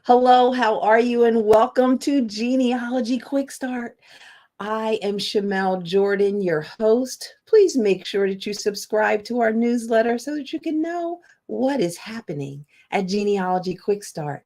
Hello, how are you? And welcome to Genealogy Quick Start. I am Shamel Jordan, your host. Please make sure that you subscribe to our newsletter so that you can know what is happening at Genealogy Quick Start.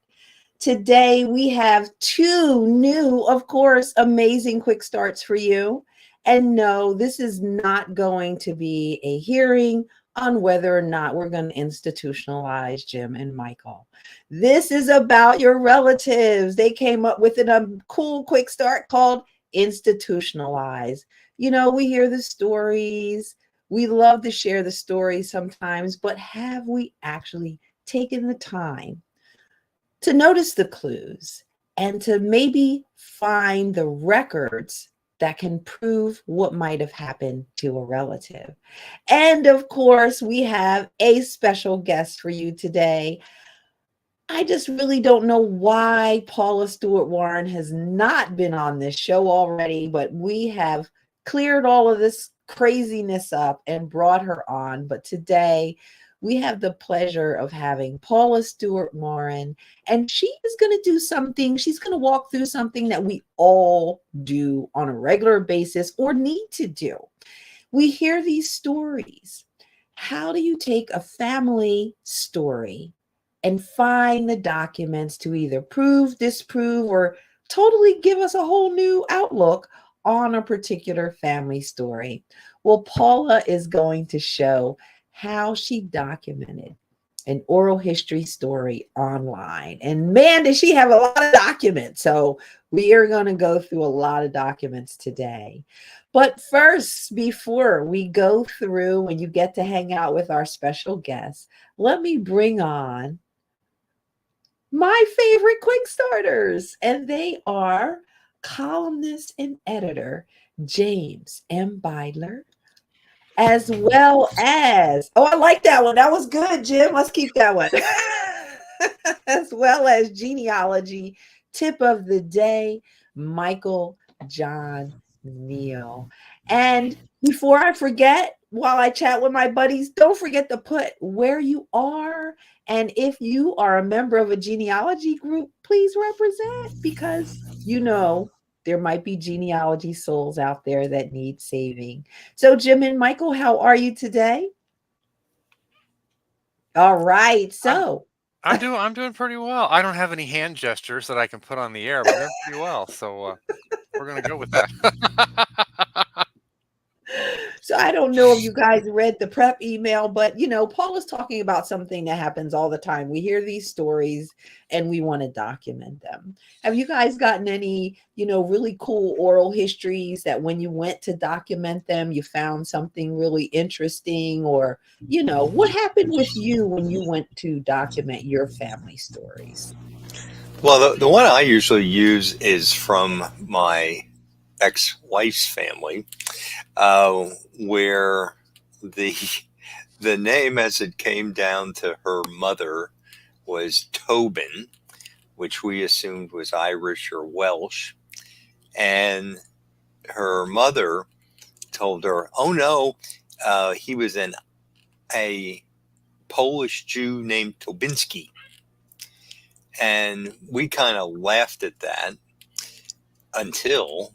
Today, we have two new, of course, amazing quick starts for you. And no, this is not going to be a hearing on whether or not we're going to institutionalize Jim and Michael. This is about your relatives. They came up with a cool quick start called Institutionalize. We hear the stories. We love to share the stories sometimes, but have we actually taken the time to notice the clues and to maybe find the records that can prove what might have happened to a relative? And of course, we have a special guest for you today. I just really don't know why Paula Stuart-Warren has not been on this show already, but we have cleared all of this craziness up and brought her on. But today we have the pleasure of having Paula Stuart-Warren, and she is going to do something. She's going to walk through something that we all do on a regular basis or need to do. We hear these stories. How do you take a family story and find the documents to either prove, disprove, or totally give us a whole new outlook on a particular family story? Well, Paula is going to show how she documented an oral history story online. And man, does she have a lot of documents. So we are going to go through a lot of documents today. But first, before we go through and you get to hang out with our special guests, let me bring on my favorite quick starters. And they are columnist and editor James M. Beidler, as well as, oh, I like that one. That was good, Jim. Let's keep that one. As well as genealogy tip of the day, Michael John Neal. And before I forget, while I chat with my buddies, don't forget to put where you are. And if you are a member of a genealogy group, please represent, because there might be genealogy souls out there that need saving. So, Jim and Michael, how are you today? All right. I'm So, I'm doing pretty well. I don't have any hand gestures that I can put on the air, but I'm doing pretty well. So we're gonna go with that. So I don't know if you guys read the prep email, but Paul is talking about something that happens all the time. We hear these stories and we want to document them. Have you guys gotten any, really cool oral histories that when you went to document them, you found something really interesting? Or, what happened with you when you went to document your family stories? Well, the one I usually use is from my ex-wife's family, where the the name as it came down to her mother was Tobin, which we assumed was Irish or Welsh, and her mother told her, "Oh no, he was a Polish Jew named Tobinski." And we kind of laughed at that until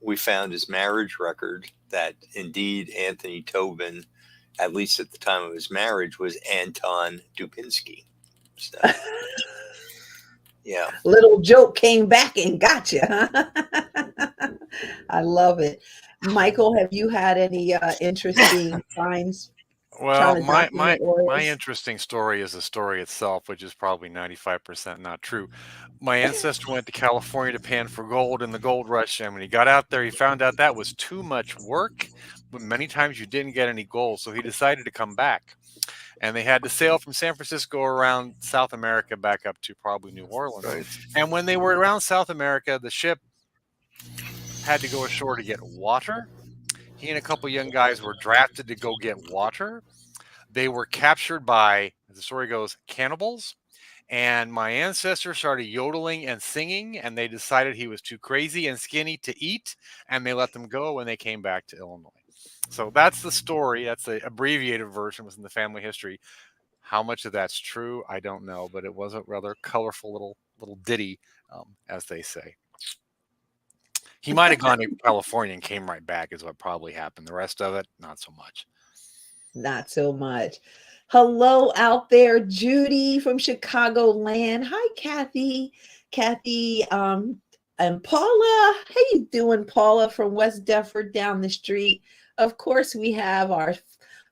we found his marriage record that indeed Anthony Tobin, at least at the time of his marriage, was Anton Dubinsky. So, yeah. Little joke came back and got you. I love it. Michael, have you had any interesting finds trying Well, to my document my my orals? interesting story is the story itself, which is probably 95% not true. My ancestor went to California to pan for gold in the gold rush, and when he got out there, he found out that was too much work. But many times you didn't get any gold, so he decided to come back. And they had to sail from San Francisco around South America back up to probably New Orleans. Right. And when they were around South America, the ship had to go ashore to get water. He and a couple young guys were drafted to go get water. They were captured by, as the story goes, cannibals. And my ancestors started yodeling and singing, and they decided he was too crazy and skinny to eat, and they let them go when they came back to Illinois. So that's the story. That's the abbreviated version within the family history. How much of that's true, I don't know, but it was a rather colorful little ditty, as they say. He might have gone to California and came right back, is what probably happened. The rest of it, not so much. Not so much. Hello out there, Judy from Chicagoland. Hi, Kathy. Kathy, and Paula. How you doing, Paula from West Deptford down the street? Of course, we have our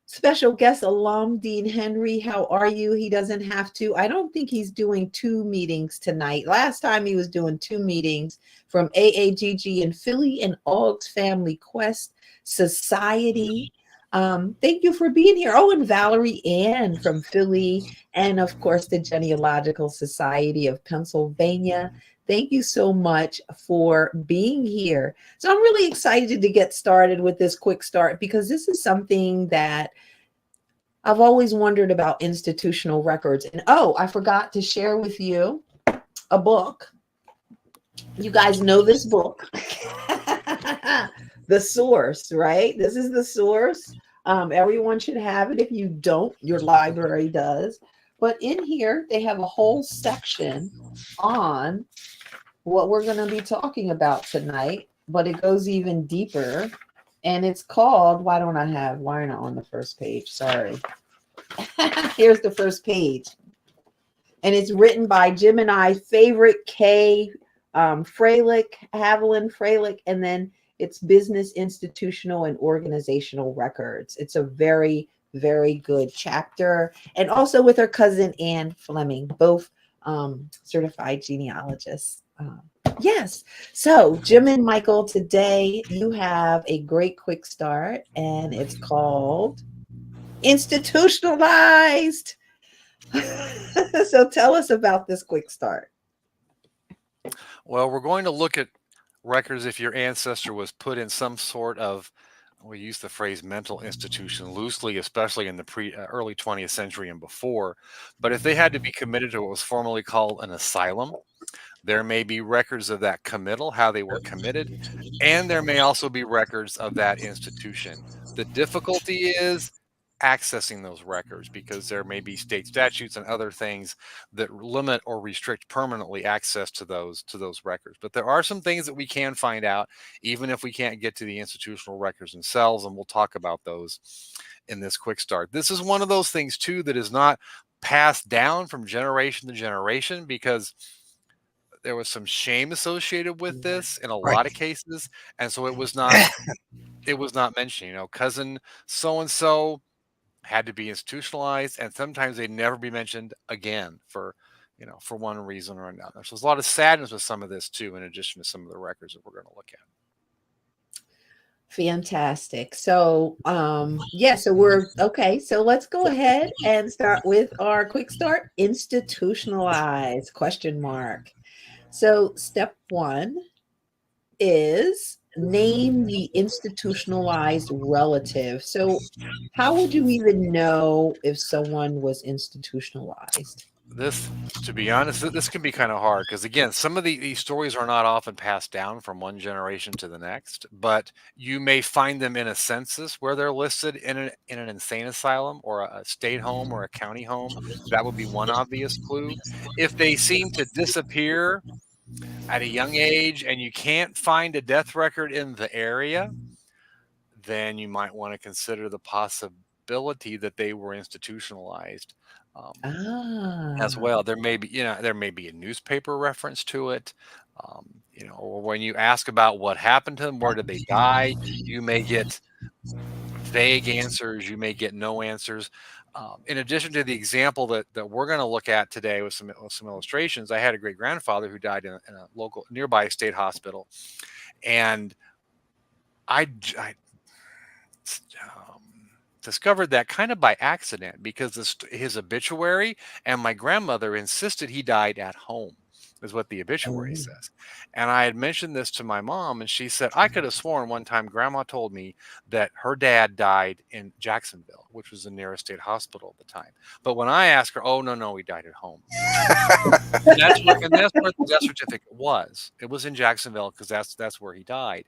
special guest alum, Dean Henry. How are you? He doesn't have to. I don't think he's doing 2 meetings tonight. Last time he was doing 2 meetings from AAGG in Philly and Aug's Family Quest Society. Thank you for being here. Oh, and Valerie Ann from Philly, and of course, the Genealogical Society of Pennsylvania. Thank you so much for being here. So I'm really excited to get started with this quick start because this is something that I've always wondered about institutional records. And oh, I forgot to share with you a book. You guys know this book. The Source, right? This is The Source. Everyone should have it. If you don't, your library does. But in here, they have a whole section on what we're going to be talking about tonight, but it goes even deeper. And it's called, why not on the first page? Sorry. Here's the first page. And it's written by Jim and I's favorite Kay Freilich, Haviland Freilich, and then it's Business, Institutional, and Organizational Records. It's a very, very good chapter. And also with her cousin, Anne Fleming, both certified genealogists. Yes. So Jim and Michael, today you have a great quick start, and it's called Institutionalized. So tell us about this quick start. Well, we're going to look at records if your ancestor was put in some sort of, we use the phrase mental institution loosely, especially in the early 20th century and before. But if they had to be committed to what was formerly called an asylum, there may be records of that committal, how they were committed, and there may also be records of that institution. The difficulty is accessing those records because there may be state statutes and other things that limit or restrict permanently access to those records. But there are some things that we can find out even if we can't get to the institutional records themselves, and we'll talk about those in this quick start. This is one of those things too that is not passed down from generation to generation because there was some shame associated with this in a lot of cases, and so it was not mentioned. Cousin so and so had to be institutionalized, and sometimes they'd never be mentioned again for one reason or another. So there's a lot of sadness with some of this too, in addition to some of the records that we're going to look at. Fantastic. So so we're okay. So let's go ahead and start with our quick start. Institutionalized ? So step 1 is name the institutionalized relative. So how would you even know if someone was institutionalized? This, to be honest, this can be kind of hard because, again, some of these stories are not often passed down from one generation to the next, but you may find them in a census where they're listed in an insane asylum or a state home or a county home. That would be one obvious clue. If they seem to disappear at a young age and you can't find a death record in the area, then you might want to consider the possibility that they were institutionalized. As well. There may be a newspaper reference to it, or when you ask about what happened to them, where did they die, you may get vague answers, you may get no answers. In addition to the example that we're going to look at today with some illustrations, I had a great grandfather who died in a local nearby state hospital, and I discovered that kind of by accident because his obituary and my grandmother insisted he died at home. is what the obituary says. And I had mentioned this to my mom, and she said, I could have sworn one time Grandma told me that her dad died in Jacksonville, which was the nearest state hospital at the time. But when I asked her, oh, no, he died at home. And that's where the death certificate was. It was in Jacksonville because that's where he died.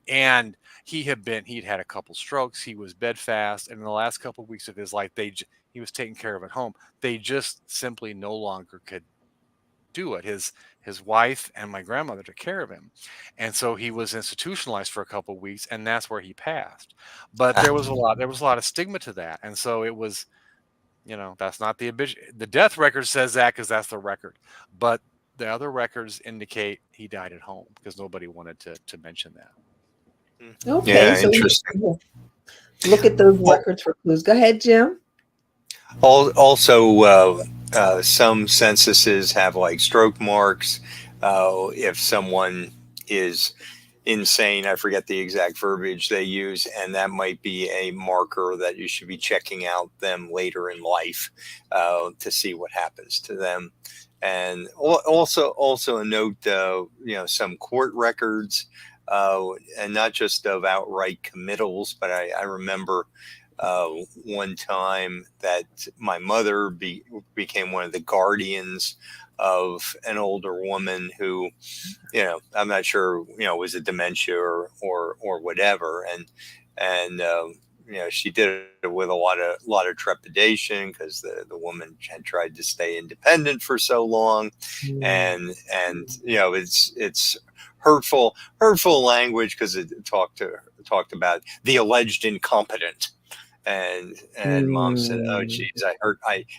And he'd had a couple strokes. He was bedfast. And in the last couple of weeks of his life, he was taken care of at home. They just simply no longer could do it. His wife and my grandmother took care of him. And so he was institutionalized for a couple of weeks, and that's where he passed. But there was a lot of stigma to that. And so it was, that's not the death record says that because that's the record. But the other records indicate he died at home because nobody wanted to mention that. Okay, Yeah, so interesting. Look at those records for clues. Go ahead, Jim. Also, some censuses have like stroke marks. If someone is insane, I forget the exact verbiage they use, and that might be a marker that you should be checking out them later in life to see what happens to them. And also a note, some court records, and not just of outright committals, but I remember one time that my mother became one of the guardians of an older woman who, I'm not sure, was it dementia or whatever. And she did it with a lot of trepidation because the woman had tried to stay independent for so long. And it's hurtful language because it talked about the alleged incompetent. And Mom said, "Oh, geez,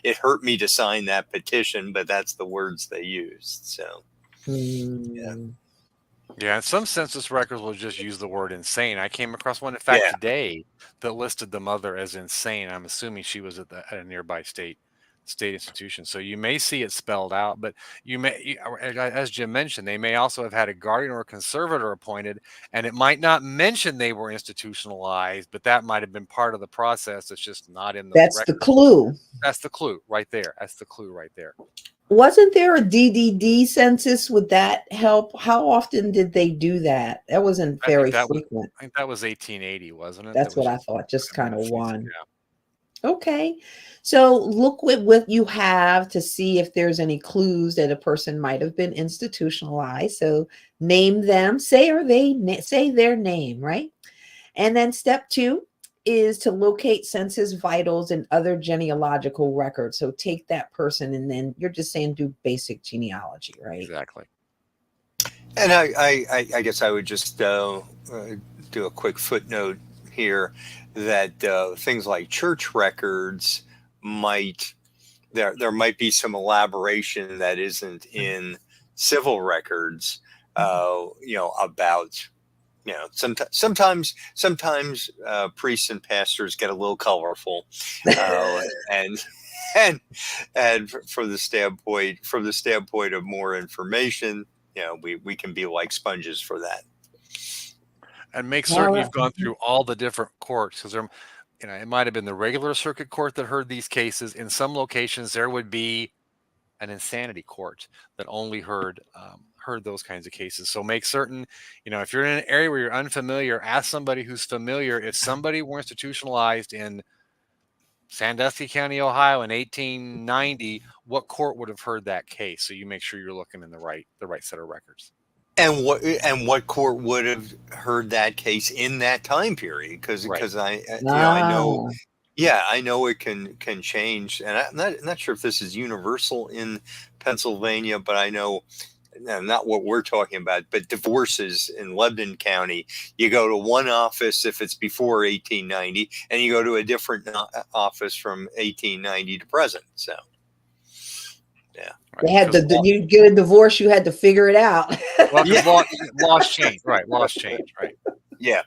it hurt me to sign that petition," but that's the words they used. So, yeah. Some census records will just use the word insane. I came across one, in fact, today that listed the mother as insane. I'm assuming she was at a nearby state institution. So you may see it spelled out, but you may, as Jim mentioned, they may also have had a guardian or a conservator appointed, and it might not mention they were institutionalized, but that might have been part of the process. It's just not in the That's record. the clue. That's the clue right there. That's the clue right there. Wasn't there a DDD census? Would that help? How often did they do that? That wasn't very frequent. I think that was 1880, wasn't it? That's what I thought. Just kind of one. Yeah. Okay, so look what you have to see if there's any clues that a person might have been institutionalized. So name them, say their name, right? And then step 2 is to locate census vitals and other genealogical records. So take that person, and then you're just saying do basic genealogy, right? Exactly. And I guess I would just do a quick footnote here that things like church records there might be some elaboration that isn't in civil records, about, sometimes priests and pastors get a little colorful, and from the standpoint of more information, we can be like sponges for that. And make certain you've gone through all the different courts, because it might have been the regular circuit court that heard these cases. In some locations, there would be an insanity court that only heard those kinds of cases. So make certain, if you're in an area where you're unfamiliar, ask somebody who's familiar. If somebody were institutionalized in Sandusky County, Ohio in 1890, what court would have heard that case? So you make sure you're looking in the right set of records. And what court would have heard that case in that time period? Because I know, I know it can change, and I'm not sure if this is universal in Pennsylvania, but I know not what we're talking about, but divorces in Lebanon County, you go to one office if it's before 1890, and you go to a different office from 1890 to present. So. Yeah, they had you get a divorce, you had to figure it out. Lost change, right? Lost change, right? Yeah.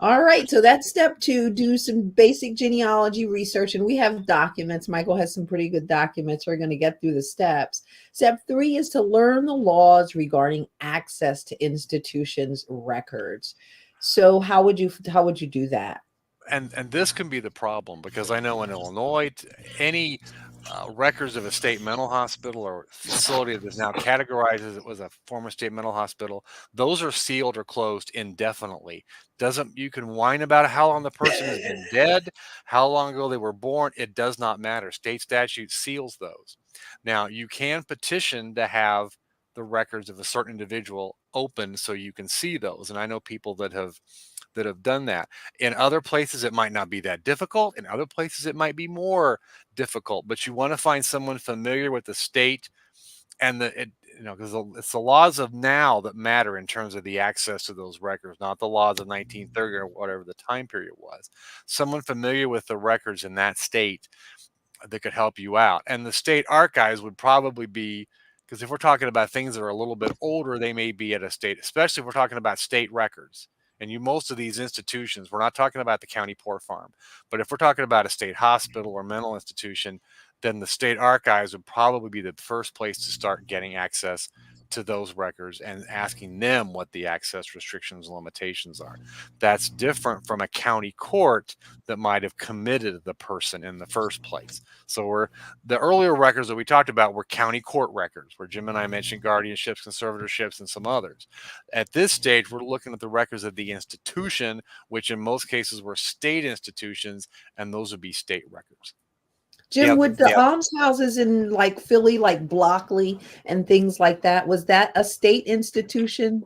All right, so that's step 2. Do some basic genealogy research, and we have documents. Michael has some pretty good documents. We're going to get through the steps. Step 3 is to learn the laws regarding access to institutions' records. So how would you do that? And this can be the problem, because I know in Illinois, any records of a state mental hospital or facility that is now categorized as it was a former state mental hospital, those are sealed or closed indefinitely. You can whine about how long the person has been dead, how long ago they were born. It does not matter. State statute seals those. Now, you can petition to have the records of a certain individual open so you can see those. And I know people that have done that. In other places, it might not be that difficult. In other places, it might be more difficult. But you want to find someone familiar with the state and because it's the laws of now that matter in terms of the access to those records, not the laws of 1930 or whatever the time period was. Someone familiar with the records in that state that could help you out. And the state archives would probably be, because if we're talking about things that are a little bit older, they may be at a state, especially if we're talking about state records. And most of these institutions, we're not talking about the county poor farm, but if we're talking about a state hospital or mental institution, then the state archives would probably be the first place to start getting access to those records and asking them what the access restrictions and limitations are. That's different from a county court that might have committed the person in the first place. So the earlier records that we talked about were county court records, where Jim and I mentioned guardianships, conservatorships, and some others. At this stage, we're looking at the records of the institution, which in most cases were state institutions, and those would be state records. Jim, would the almshouses in like Philly, like Blockley and things like that, was that a state institution?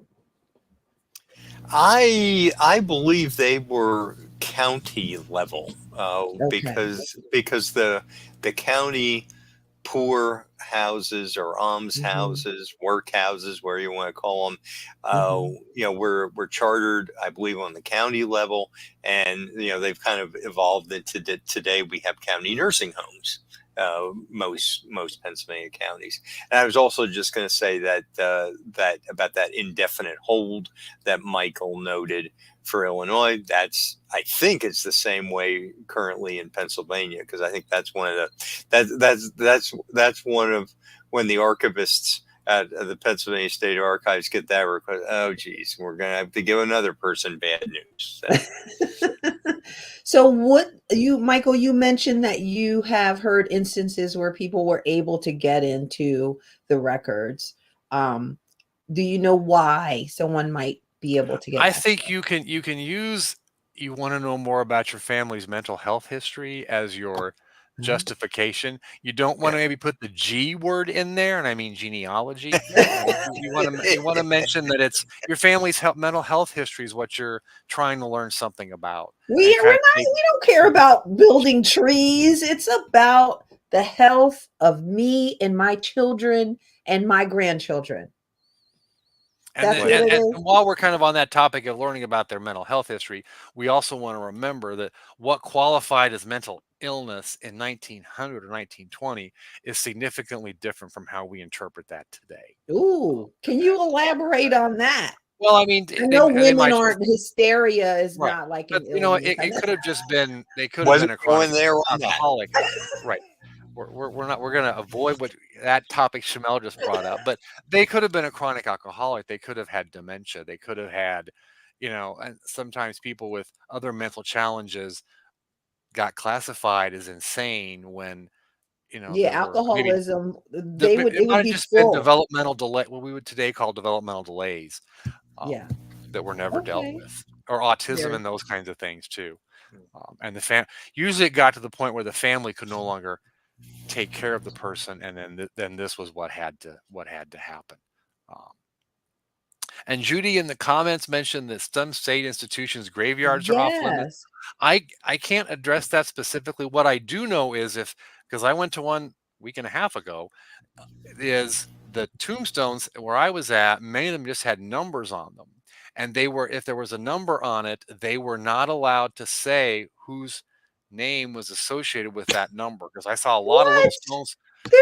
I believe they were county level Okay. because the county poor houses or almshouses, workhouses, where you want to call them, we're chartered, I believe, on the county level, and they've kind of evolved into today we have county nursing homes. Most Pennsylvania counties. And I was also just going to say that that about that indefinite hold that Michael noted for Illinois. I think it's the same way currently in Pennsylvania, because I think that's one of the that's one of when the archivists at the Pennsylvania State Archives get that request. Oh, geez, we're going to have to give another person bad news. So Michael, you mentioned that you have heard instances where people were able to get into the records. Do you know why someone might be able to get I access? think you want to know more about your family's mental health history as your justification. You don't want to maybe put the G word in there, and I mean genealogy. You want to mention that it's your family's mental health history is what you're trying to learn something about. We don't care about building trees. It's about the health of me and my children and my grandchildren. And while we're kind of on that topic of learning about their mental health history, we also want to remember that what qualified as mental illness in 1900 or 1920 is significantly different from how we interpret that today. Ooh, can you elaborate on that? Well, I mean, I know women aren't, hysteria is not like an illness. It could have just been, they could have been a chronic alcoholic. Right. We're going to avoid that topic Shamel just brought up, but they could have been a chronic alcoholic. They could have had dementia. They could have had, and sometimes people with other mental challenges got classified as insane when, alcoholism. It might have just been developmental delay, what we would today call developmental delays. That were never dealt with, or autism and those kinds of things too. And usually it got to the point where the family could no longer take care of the person, and then this was what had to happen. And Judy in the comments mentioned that some state institutions graveyards are off limits. I can't address that specifically. What I do know is because I went to one week and a half ago, is the tombstones where I was at, many of them just had numbers on them. And if there was a number on it, they were not allowed to say whose name was associated with that number, because I saw a lot of little stones. They're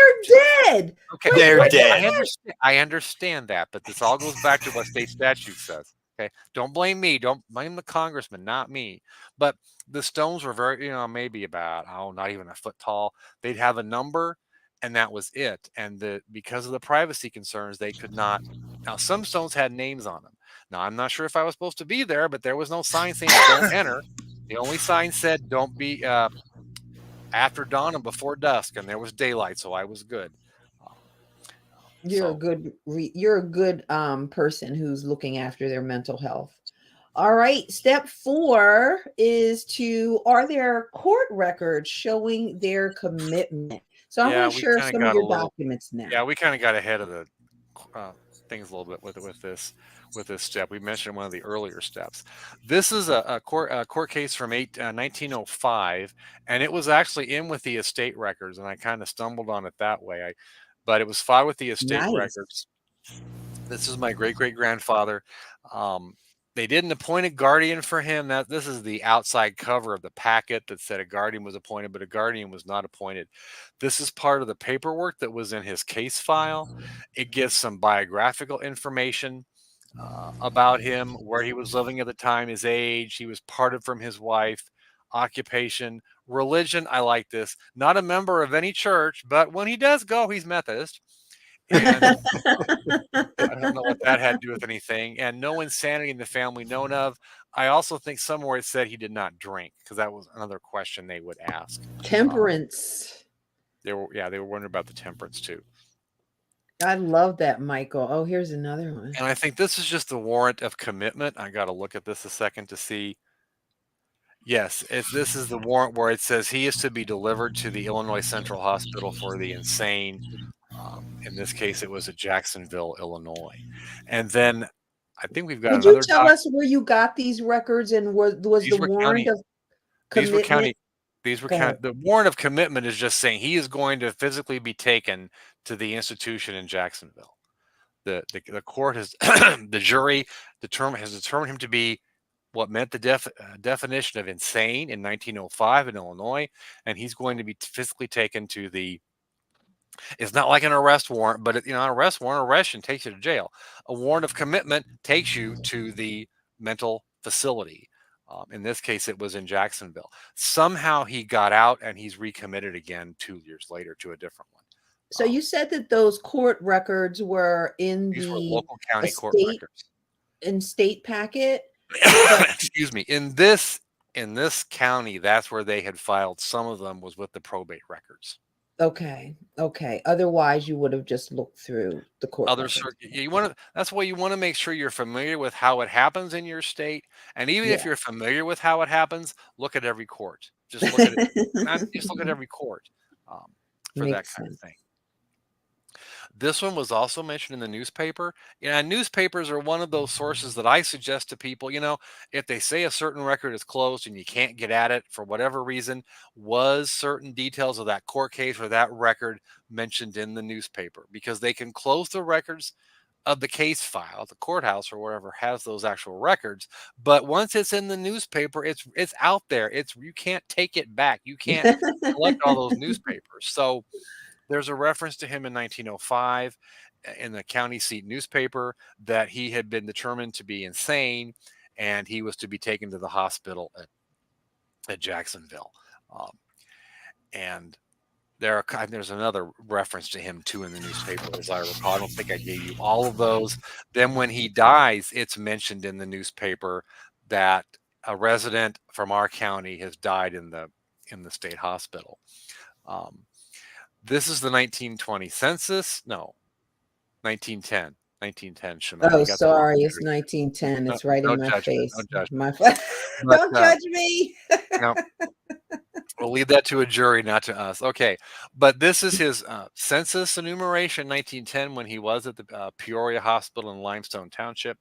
dead. Okay, they're dead. I understand that, but this all goes back to what state statute says. Okay, don't blame me. Don't blame the congressman, not me. But the stones were very, maybe about not even a foot tall. They'd have a number, and that was it. And because of the privacy concerns, they could not. Now, some stones had names on them. Now, I'm not sure if I was supposed to be there, but there was no sign saying don't enter. The only sign said don't be after dawn and before dusk, and there was daylight, so I was good. You're a good you're a good person who's looking after their mental health. All right, step 4 is are there court records showing their commitment? So I want to we share kind of some of got a your little. documents now. Yeah, we kind of got ahead of the things a little bit with this step. We mentioned one of the earlier steps. This is a court case from 1905, and it was actually in with the estate records, and I kind of stumbled on it that way. But it was filed with the estate Nice. records. This is my great-great-grandfather. They didn't appoint a guardian for him. This is the outside cover of the packet that said a guardian was appointed, but a guardian was not appointed. This is part of the paperwork that was in his case file. It gives some biographical information about him, where he was living at the time, his age, he was parted from his wife, occupation, religion. I like this. Not a member of any church, but when he does go, he's Methodist. And I don't know what that had to do with anything. And no insanity in the family known of. I also think somewhere it said he did not drink, because that was another question they would ask. Temperance. They were wondering about the temperance too. I love that, Michael. Oh, here's another one. And I think this is just the warrant of commitment. I got to look at this a second to see. Yes, this is the warrant where it says he is to be delivered to the Illinois Central Hospital for the insane. In this case, it was at Jacksonville, Illinois. And then I think we've got Would another. you tell us where you got these records, and was the warrant of commitment? These were county. The warrant of commitment is just saying he is going to physically be taken to the institution in Jacksonville. The court has the jury has determined him to be what met the definition of insane in 1905 in Illinois, and he's going to be physically taken to the. It's not like an arrest warrant, but an arrest warrant arrests you and takes you to jail. A warrant of commitment takes you to the mental facility. In this case, it was in Jacksonville. Somehow he got out and he's recommitted again 2 years later to a different one. So you said that those court records were in These the were local county court records. In state packet. Excuse me. In this county, that's where they had filed. Some of them was with the probate records. Okay. Otherwise, you would have just looked through the court. That's why you want to make sure you're familiar with how it happens in your state, and even if you're familiar with how it happens, look at every court. Just look at it. Just look at every court for that kind of thing. This one was also mentioned in the newspaper. Newspapers are one of those sources that I suggest to people, if they say a certain record is closed and you can't get at it for whatever reason, was certain details of that court case or that record mentioned in the newspaper? Because they can close the records of the case file, the courthouse or wherever has those actual records. But once it's in the newspaper, it's out there. You can't take it back. You can't collect all those newspapers. So there's a reference to him in 1905 in the county seat newspaper that he had been determined to be insane and he was to be taken to the hospital at Jacksonville. And there's another reference to him too in the newspaper, as I recall. I don't think I gave you all of those. Then when he dies, it's mentioned in the newspaper that a resident from our county has died in the state hospital. This is the 1920 census. No, 1910. 1910. Oh, sorry. It's 1910. It's right in my face. Don't judge me. No. We'll leave that to a jury, not to us. Okay. But this is his census enumeration, 1910, when he was at the Peoria Hospital in Limestone Township.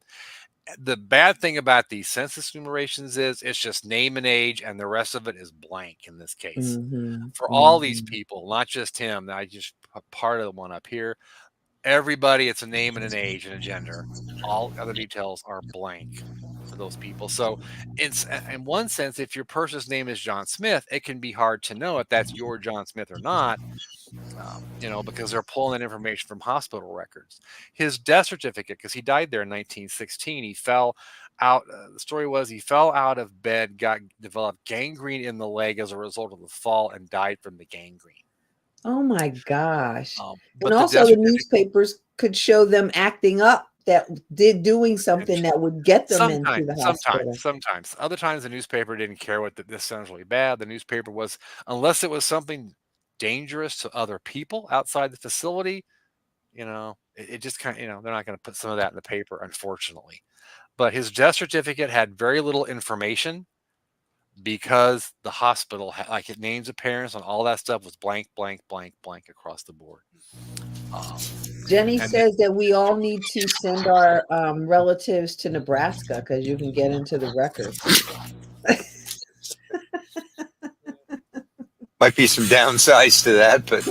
The bad thing about these census enumerations is it's just name and age, and the rest of it is blank in this case. For all these people, not just him. I just part of the one up here. Everybody, it's a name and an age and a gender. All other details are blank for those people. So it's, in one sense, if your person's name is John Smith, it can be hard to know if that's your John Smith or not. Because they're pulling in information from hospital records. His death certificate, because he died there in 1916, he fell out. The story was he fell out of bed, developed gangrene in the leg as a result of the fall, and died from the gangrene. Oh my gosh! But and also, the newspapers could show them acting up that did doing something that would get them into the hospital. Sometimes. Other times the newspaper didn't care what this sounds really bad. The newspaper was, unless it was something dangerous to other people outside the facility, it just kind of, they're not going to put some of that in the paper, unfortunately. But his death certificate had very little information because the hospital, like it names of parents and all that stuff was blank, blank, blank, blank across the board. Jenny says that we all need to send our relatives to Nebraska because you can get into the records. Might be some downsides to that, but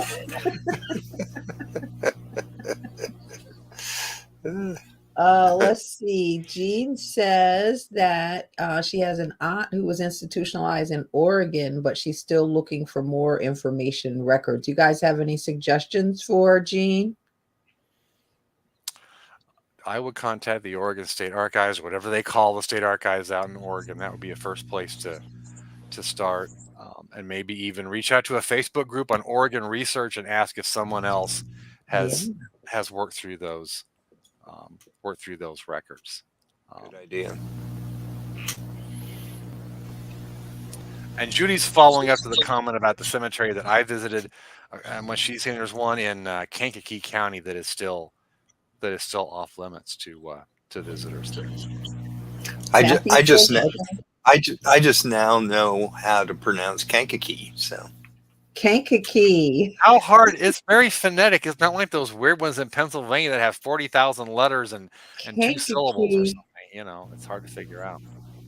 let's see. Jean says that she has an aunt who was institutionalized in Oregon, but she's still looking for more information records. You guys have any suggestions for Jean? I would contact the Oregon State Archives, whatever they call the state archives out in Oregon. That would be a first place to start. And maybe even reach out to a Facebook group on Oregon Research and ask if someone else has worked through those records. Good idea. And Judy's following up to the comment about the cemetery that I visited. When she's saying there's one in Kankakee County that is still off limits to visitors there. I just now know how to pronounce Kankakee. So Kankakee. How hard? It's very phonetic. It's not like those weird ones in Pennsylvania that have 40,000 letters and 2 syllables or something. It's hard to figure out.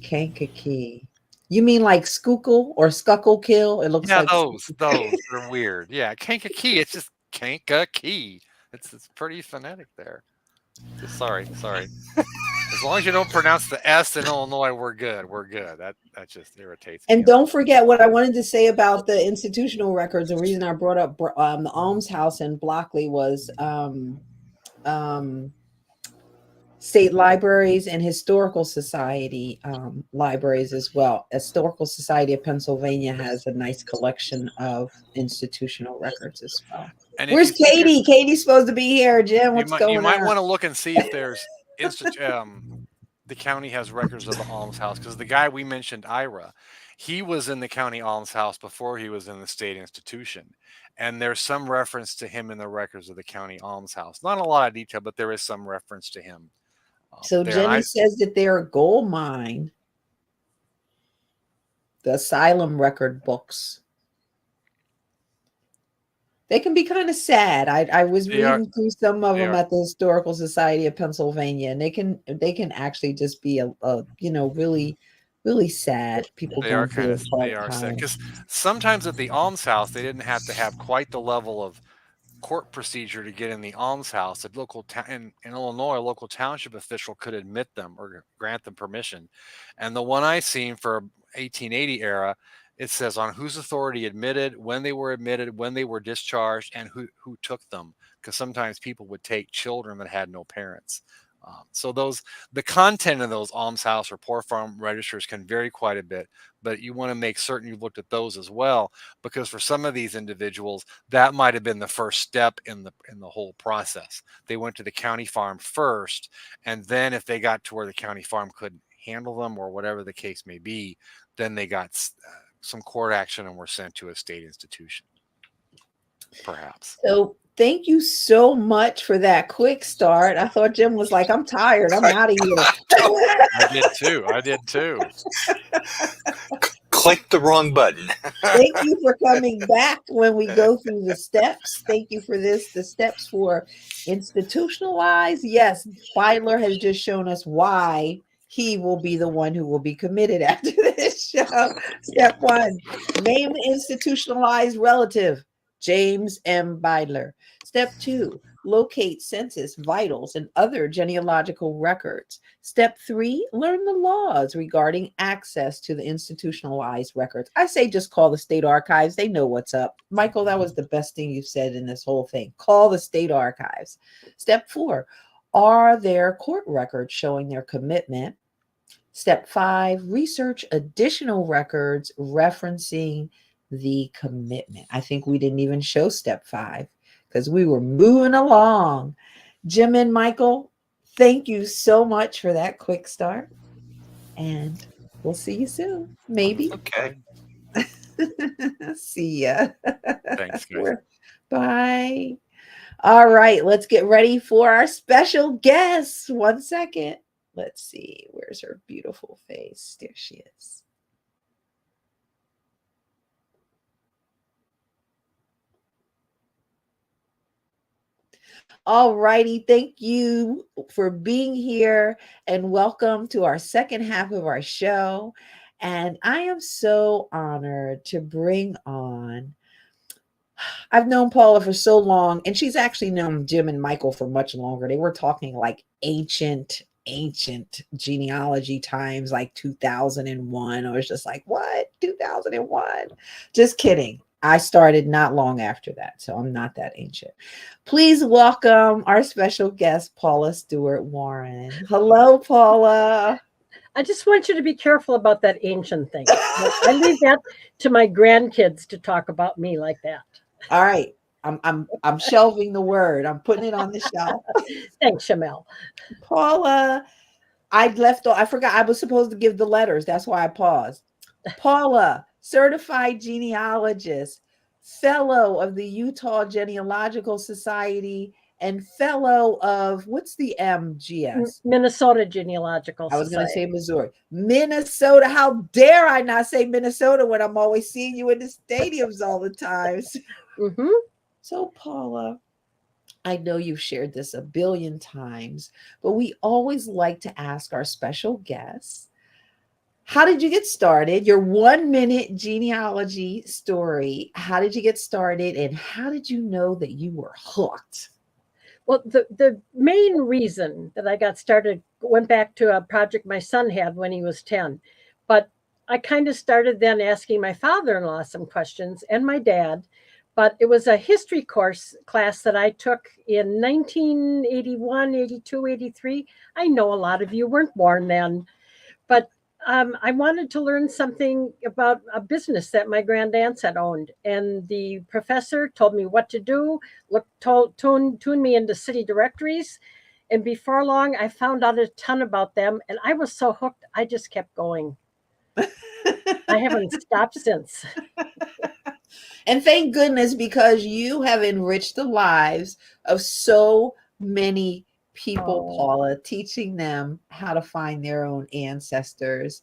Kankakee. You mean like Schuylkill or Schuylkill? It looks like those are weird. Yeah, Kankakee. It's just Kankakee. It's pretty phonetic there. Sorry. As long as you don't pronounce the S in Illinois, we're good. That just irritates me. And don't forget what I wanted to say about the institutional records. The reason I brought up the almshouse in Blockley was state libraries and historical society libraries as well. Historical Society of Pennsylvania has a nice collection of institutional records as well. And where's Katie? Katie's supposed to be here. Jim, what's going on? You might want to look and see if there's the county has records of the almshouse, because the guy we mentioned, Ira, he was in the county almshouse before he was in the state institution. And there's some reference to him in the records of the county almshouse. Not a lot of detail, but there is some reference to him. So Jenny says that they're a gold mine. The asylum record books. They can be kind of sad. I was reading through some of them at the Historical Society of Pennsylvania, and they can actually just be a really, really sad. People they are sad, because sometimes at the almshouse they didn't have to have quite the level of court procedure to get in the almshouse. In Illinois, a local township official could admit them or grant them permission. And the one I seen for 1880 era, it says on whose authority admitted, when they were discharged, and who took them, because sometimes people would take children that had no parents. So the content of those almshouse or poor farm registers can vary quite a bit, but you want to make certain you've looked at those as well, because for some of these individuals, that might have been the first step in the whole process. They went to the county farm first, and then if they got to where the county farm couldn't handle them or whatever the case may be, then they got some court action and were sent to a state institution, perhaps. So thank you so much for that quick start. I thought Jim was like, I'm tired. I'm out of here. I did too. Click the wrong button. Thank you for coming back when we go through the steps. Thank you for the steps for institutionalize. Yes, Beidler has just shown us why he will be the one who will be committed after this show. Step 1, name institutionalized relative, James M. Beidler. Step 2, locate census, vitals, and other genealogical records. Step 3, learn the laws regarding access to the institutionalized records. I say just call the state archives. They know what's up. Michael, that was the best thing you've said in this whole thing. Call the state archives. Step 4, are there court records showing their commitment? Step 5, research additional records referencing the commitment. I think we didn't even show step 5 because we were moving along. Jim and Michael, Thank you so much for that quick start. And we'll see you soon. Maybe. Okay. See ya. Thanks, guys. Bye. All right, let's get ready for our special guest. 1 second. Let's see. Where's her beautiful face? There she is. All righty. Thank you for being here and welcome to our second half of our show. And I am so honored to bring on. I've known Paula for so long, and she's actually known Jim and Michael for much longer. They were talking like ancient genealogy times, like 2001. I was just like, what? 2001? Just kidding. I started not long after that, so I'm not that ancient. Please welcome our special guest, Paula Stuart-Warren. Hello, Paula. I just want you to be careful about that ancient thing. I leave that to my grandkids to talk about me like that. All right. I'm shelving the word. I'm putting it on the shelf. Thanks, Shamel. Paula, I forgot I was supposed to give the letters. That's why I paused. Paula, certified genealogist, fellow of the Utah Genealogical Society, and fellow of what's the FMGS? Minnesota Genealogical I was going to Society. say Missouri. Minnesota. How dare I not say Minnesota when I'm always seeing you in the stadiums all the time? Mm-hmm. So, Paula, I know you've shared this a billion times, but we always like to ask our special guests, how did you get started? Your 1 minute genealogy story. How did you get started? And how did you know that you were hooked? Well, the main reason that I got started went back to a project my son had when he was 10. But I kind of started then asking my father-in-law some questions and my dad. But it was a history class that I took in 1981, 82, 83. I know a lot of you weren't born then, but I wanted to learn something about a business that my grandaunts had owned. And the professor told me what to do, tuned me into city directories. And before long, I found out a ton about them. And I was so hooked, I just kept going. I haven't stopped since. And thank goodness, because you have enriched the lives of so many people, Paula, teaching them how to find their own ancestors.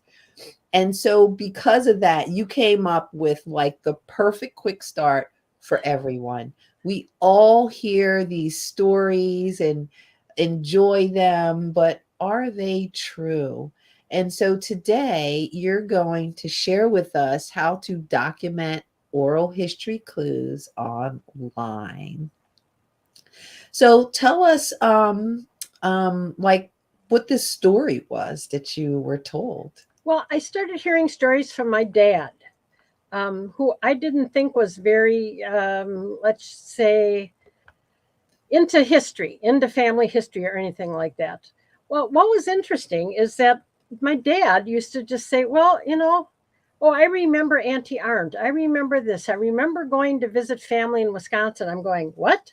And so because of that, you came up with like the perfect quick start for everyone. We all hear these stories and enjoy them, but are they true? And so today you're going to share with us how to document oral history clues online. So tell us like what this story was that you were told. Well, I started hearing stories from my dad, who I didn't think was very, let's say, into history, into family history or anything like that. Well, what was interesting is that my dad used to just say, well, oh, I remember Auntie Arndt. I remember this. I remember going to visit family in Wisconsin. I'm going, what?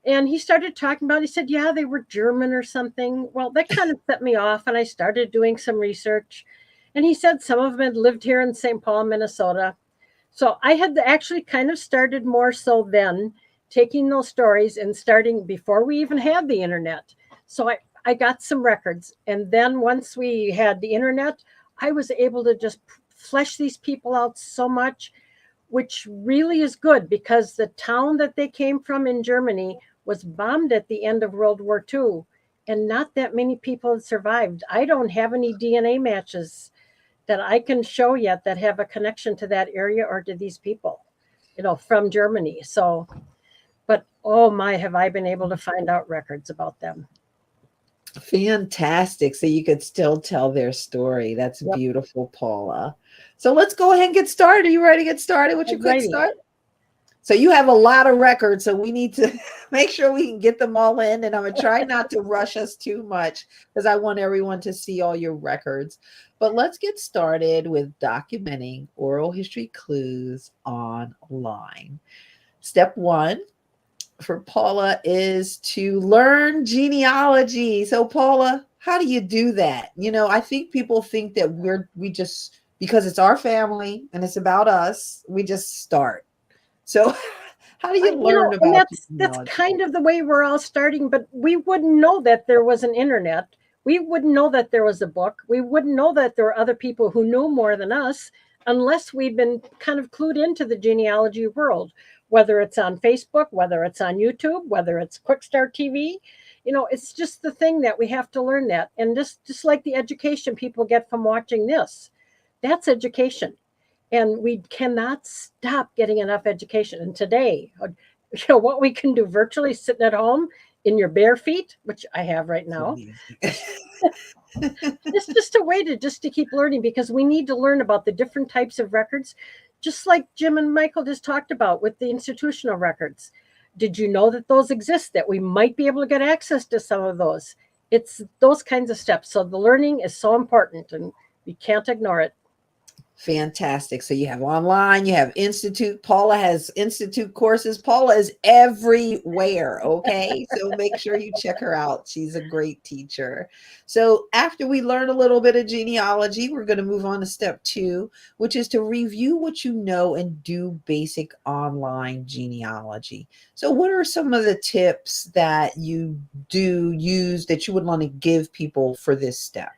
And he started talking about, he said, yeah, they were German or something. Well, that kind of set me off, and I started doing some research. And he said some of them had lived here in St. Paul, Minnesota. So I had actually kind of started more so then, taking those stories and starting before we even had the internet. So I got some records. And then once we had the internet, I was able to just flesh these people out so much, which really is good because the town that they came from in Germany was bombed at the end of World War II, and not that many people had survived. I don't have any DNA matches that I can show yet that have a connection to that area or to these people, from Germany. So, but oh my, have I been able to find out records about them. Fantastic. So you could still tell their story. That's beautiful, Paula. So let's go ahead and get started. Are you ready to get started with your quick start? So you have a lot of records, so we need to make sure we can get them all in. And I'm going to try not to rush us too much because I want everyone to see all your records. But let's get started with documenting oral history clues online. Step 1, for Paula is to learn genealogy. So Paula, how do you do that? I think people think that we just, because it's our family and it's about us, we just start. So how do you learn and about that's genealogy? kind of the way we're all starting, but we wouldn't know that there was an internet. We wouldn't know that there was a book. We wouldn't know that there were other people who knew more than us unless we've been kind of clued into the genealogy world, whether it's on Facebook, whether it's on YouTube, whether it's Quick Start TV. It's just the thing that we have to learn that. And just like the education people get from watching this, that's education. And we cannot stop getting enough education. And today, what we can do virtually sitting at home in your bare feet, which I have right now, it's just a way to keep learning, because we need to learn about the different types of records, just like Jim and Michael just talked about with the institutional records. Did you know that those exist, that we might be able to get access to some of those? It's those kinds of steps. So the learning is so important and we can't ignore it. Fantastic. So you have online, you have institute. Paula has institute courses. Paula is everywhere. Okay. So make sure you check her out. She's a great teacher. So after we learn a little bit of genealogy, we're going to move on to step 2, which is to review what you know and do basic online genealogy. So what are some of the tips that you do use that you would want to give people for this step?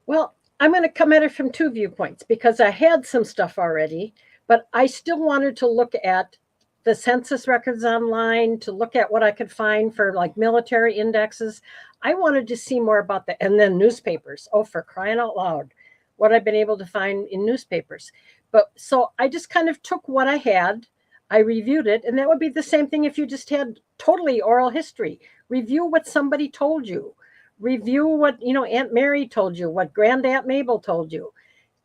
Well, I'm going to come at it from 2 viewpoints, because I had some stuff already, but I still wanted to look at the census records online, to look at what I could find for like military indexes. I wanted to see more about that. And then newspapers. Oh, for crying out loud, what I've been able to find in newspapers. But so I just kind of took what I had, I reviewed it, and that would be the same thing if you just had totally oral history. Review what somebody told you. Review what Aunt Mary told you, what Grand Aunt Mabel told you.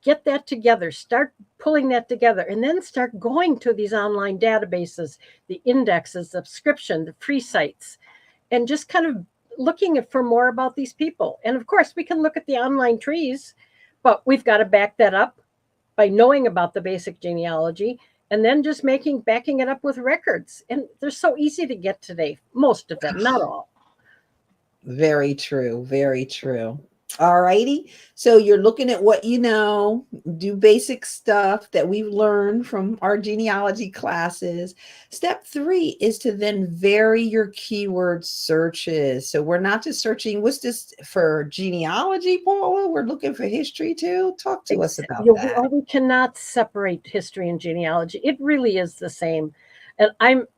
Get that together, start pulling that together, and then start going to these online databases, the indexes, the subscription, the free sites, and just kind of looking for more about these people. And of course, we can look at the online trees, but we've got to back that up by knowing about the basic genealogy, and then just backing it up with records. And they're so easy to get today, most of them, not all. Very true. Very true. All righty. So you're looking at what you know, do basic stuff that we've learned from our genealogy classes. Step 3 is to then vary your keyword searches. So we're not just searching, what's this for genealogy, Paula? We're looking for history too. Talk to us about that. We cannot separate history and genealogy. It really is the same. And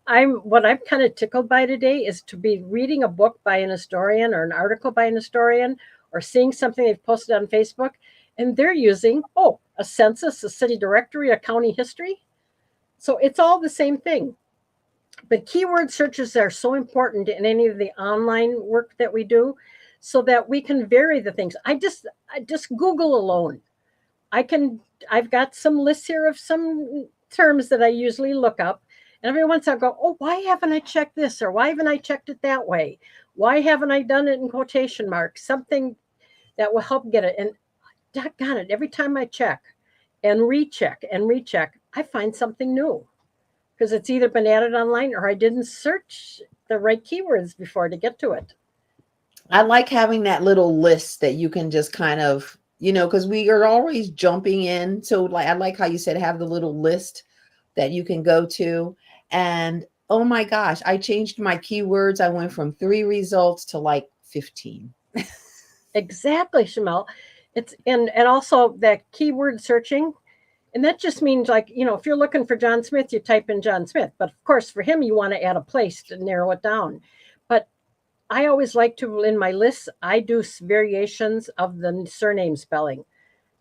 what I'm kind of tickled by today is to be reading a book by an historian or an article by an historian, or seeing something they've posted on Facebook, and they're using, a census, a city directory, a county history. So it's all the same thing. But keyword searches are so important in any of the online work that we do, so that we can vary the things. I just Google alone. I've got some lists here of some terms that I usually look up. And every once I go, why haven't I checked this? Or why haven't I checked it that way? Why haven't I done it in quotation marks? Something that will help get it. And doggone it, every time I check and recheck, I find something new. Because it's either been added online or I didn't search the right keywords before to get to it. I like having that little list that you can just kind of, because we are always jumping in. So I like how you said, have the little list that you can go to. And oh my gosh, I changed my keywords. I went from 3 results to like 15. Exactly, Shamel. It's and also that keyword searching. And that just means if you're looking for John Smith, you type in John Smith. But of course, for him, you want to add a place to narrow it down. But I always like to, in my lists, I do variations of the surname spelling.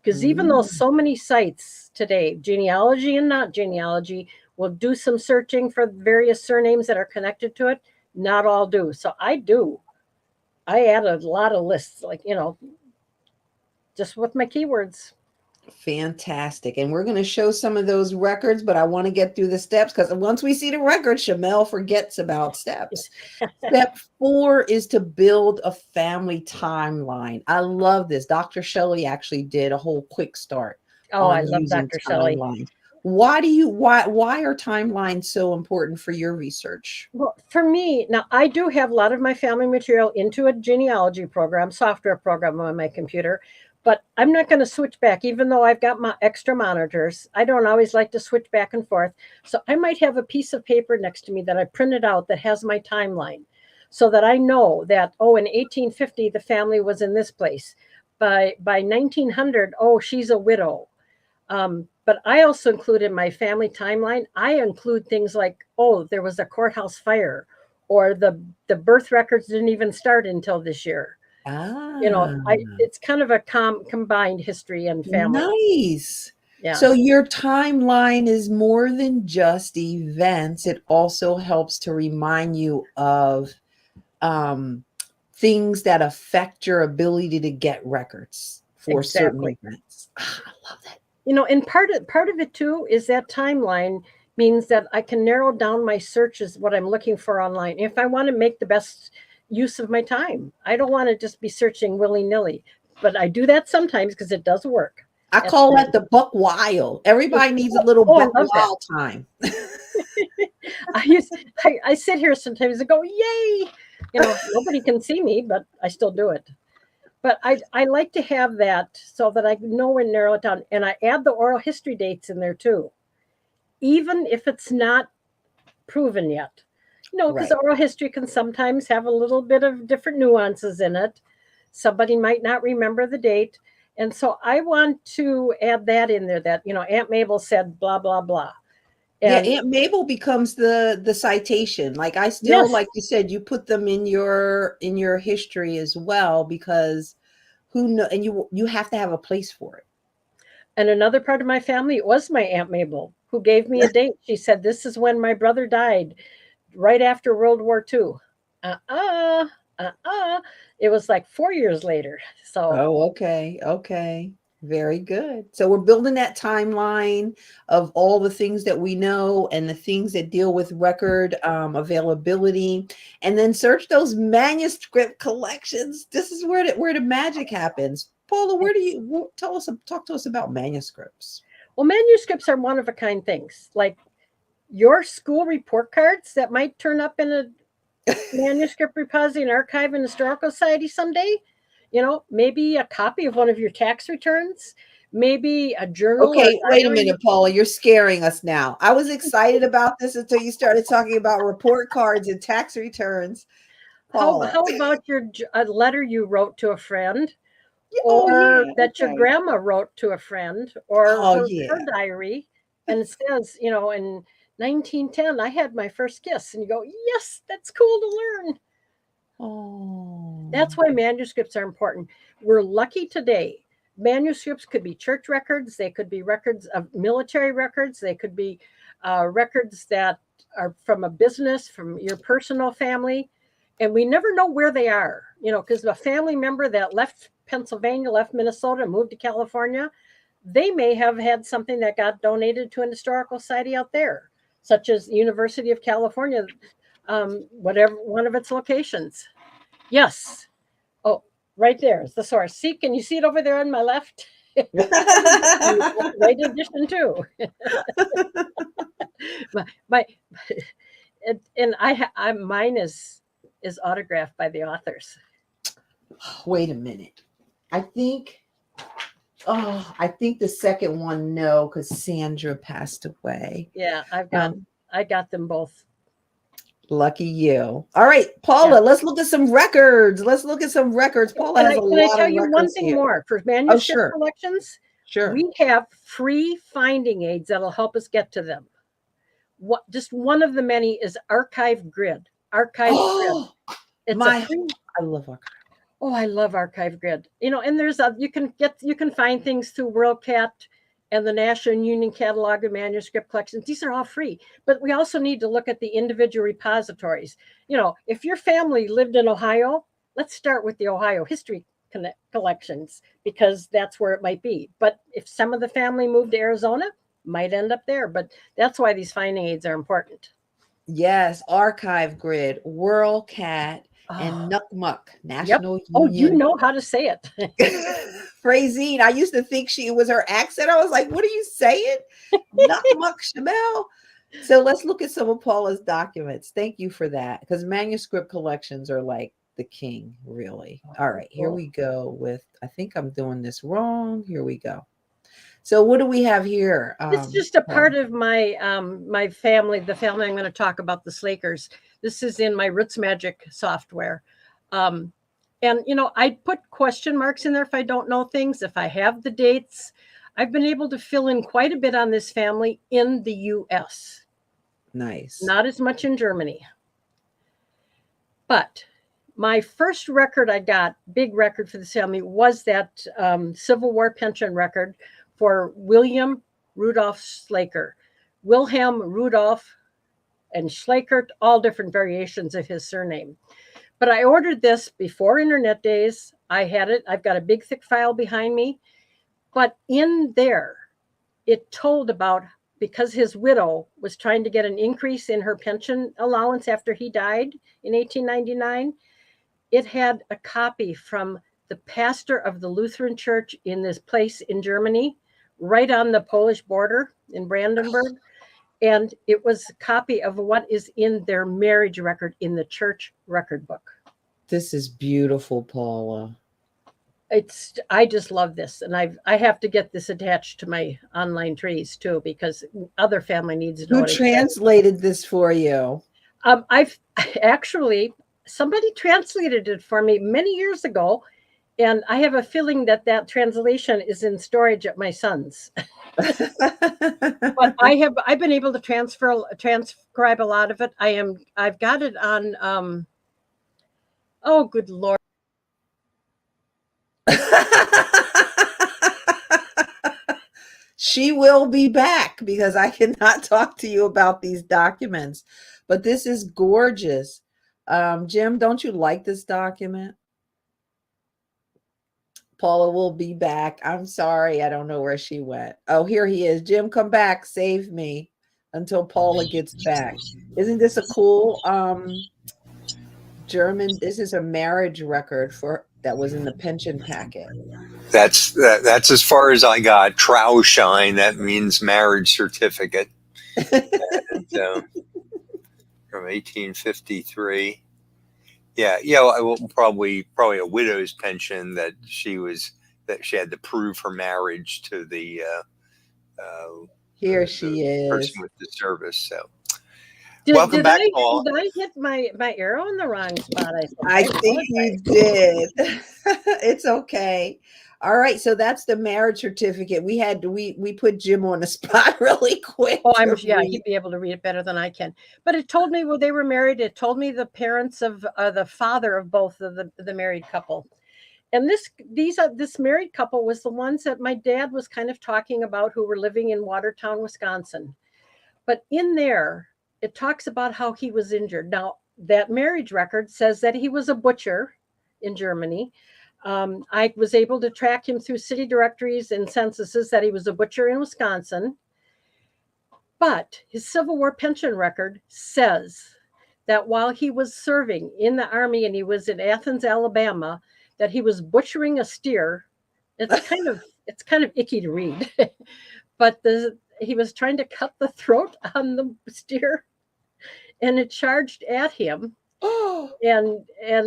Because even though so many sites today, genealogy and not genealogy, will do some searching for various surnames that are connected to it, not all do. So I add a lot of lists, just with my keywords. Fantastic. And we're going to show some of those records, but I want to get through the steps, because once we see the record, Shamel forgets about steps. Step 4 is to build a family timeline. I love this. Dr. Shelley actually did a whole quick start. Oh, I love Dr. Shelley. why are timelines so important for your research? Well, for me, now I do have a lot of my family material into a genealogy program, software program on my computer, but I'm not going to switch back, even though I've got my extra monitors. I don't always like to switch back and forth. So I might have a piece of paper next to me that I printed out that has my timeline so that I know that, oh, in 1850, the family was in this place. By 1900, oh, she's a widow. But I also include in my family timeline, I include things like, oh, there was a courthouse fire, or the birth records didn't even start until this year. You know, it's kind of a combined history and family. Nice. Yeah. So your timeline is more than just events. It also helps to remind you of things that affect your ability to get records for certain events. I love that. You know, and part of it too is that timeline means that I can narrow down my searches, what I'm looking for online. If I want to make the best use of my time, I don't want to just be searching willy-nilly, but I do that sometimes because it does work. I call that the buck wild. Everybody needs a little buck wild time. I sit here sometimes and go, yay! You know, nobody can see me, but I still do it. But I like to have that so that I know and narrow it down. And I add the oral history dates in there too, even if it's not proven yet. You know, because oral history can sometimes have a little bit of different nuances in it. Somebody might not remember the date. And so I want to add that in there that, you know, Aunt Mabel said blah, blah, blah. And Aunt Mabel becomes the citation. Like I still, like you said, you put them in your history as well, because who know, and you have to have a place for it. And another part of my family was my Aunt Mabel, who gave me a date. She said, this is when my brother died, right after World War II. It was like 4 years later. So okay. Very good. So we're building that timeline of all the things that we know and the things that deal with record availability, and then search those manuscript collections. This is where the magic happens. Paula, talk to us about manuscripts. Well, manuscripts are one of a kind things, like your school report cards that might turn up in a manuscript repository and archive and historical society someday. You know, maybe a copy of one of your tax returns, maybe a journal. Okay, wait a minute, Paula. You're scaring us now. I was excited about this until you started talking about report cards and tax returns. How about a letter you wrote to a friend, or that your grandma wrote to a friend, or her diary, and it says, you know, in 1910, I had my first kiss, and you go, yes, that's cool to learn. Oh, that's why manuscripts are important. We're lucky today. Manuscripts could be church records. They could be records of military records. They could be records that are from a business, from your personal family. And we never know where they are, you know, because a family member that left Pennsylvania, left Minnesota, moved to California, they may have had something that got donated to an historical society out there, such as University of California, whatever one of its locations. Yes. Oh, right there is the source. See, can you see it over there on my left? Right edition too. Mine is autographed by the authors. Wait a minute. I think the second one, no, because Sandra passed away. Yeah, I got them both. Lucky you. All right, Paula, let's look at some records. Paula has a lot of records. Can I tell you one thing more for manuscript collections? Sure. We have free finding aids that'll help us get to them. Just one of the many is Archive Grid. Archive Grid. I love Archive. Oh, I love Archive Grid. You know, and there's you can find things through WorldCat and the National Union Catalog of Manuscript Collections. These are all free, but we also need to look at the individual repositories. You know, if your family lived in Ohio, let's start with the Ohio history collections, because that's where it might be. But if some of the family moved to Arizona, might end up there. But that's why these finding aids are important. Yes, Archive Grid, WorldCat, and Nukmuk, Yep. National Oh, you Union. know how to say it. Phrasing. I used to think it was her accent. I was like, what are you saying? Nukmuk Shamel. So let's look at some of Paula's documents. Thank you for that. Because manuscript collections are like the king, really. All right, here we go with, I think I'm doing this wrong. Here we go. So what do we have here? It's just a part of my my family, the family I'm going to talk about, the Slakers. This is in my Roots Magic software. And, you know, I put question marks in there if I don't know things, if I have the dates. I've been able to fill in quite a bit on this family in the U.S. Nice. Not as much in Germany. But my first record I got, big record for this family, was that Civil War pension record for William Rudolph Slaker. Wilhelm Rudolph and Slaker, all different variations of his surname. But I ordered this before internet days. I had it. I've got a big, thick file behind me. But in there, it told about, because his widow was trying to get an increase in her pension allowance after he died in 1899, it had a copy from the pastor of the Lutheran church in this place in Germany, right on the Polish border in Brandenburg. And it was a copy of what is in their marriage record in the church record book. This is beautiful, Paula. I just love this, and I have to get this attached to my online trees too, because other family needs to know. Who translated this for you? I've actually, somebody translated it for me many years ago, and I have a feeling that that translation is in storage at my son's. But I've been able to transcribe a lot of it. I've got it on. Oh, good Lord. She will be back because I cannot talk to you about these documents, but this is gorgeous. Jim, don't you like this document? Paula will be back. I'm sorry. I don't know where she went. Oh, here he is. Jim, come back. Save me until Paula gets back. Isn't this a cool German? This is a marriage record that was in the pension packet. That's as far as I got. Trauschein, that means marriage certificate. And, from 1853. Yeah, I will probably a widow's pension that she had to prove her marriage to the here she is, person with the service. So welcome back, Paul. Did I hit my arrow in the wrong spot? I think you did. It's okay. All right, so that's the marriage certificate. We put Jim on the spot really quick. Oh, he'd be able to read it better than I can. But it told me where they were married. It told me the parents of the father of both of the married couple. And this married couple was the ones that my dad was kind of talking about, who were living in Watertown, Wisconsin. But in there, it talks about how he was injured. Now, that marriage record says that he was a butcher in Germany. I was able to track him through city directories and censuses that he was a butcher in Wisconsin. But his Civil War pension record says that while he was serving in the army and he was in Athens, Alabama, that he was butchering a steer. It's kind of icky to read, but he was trying to cut the throat on the steer, and it charged at him. And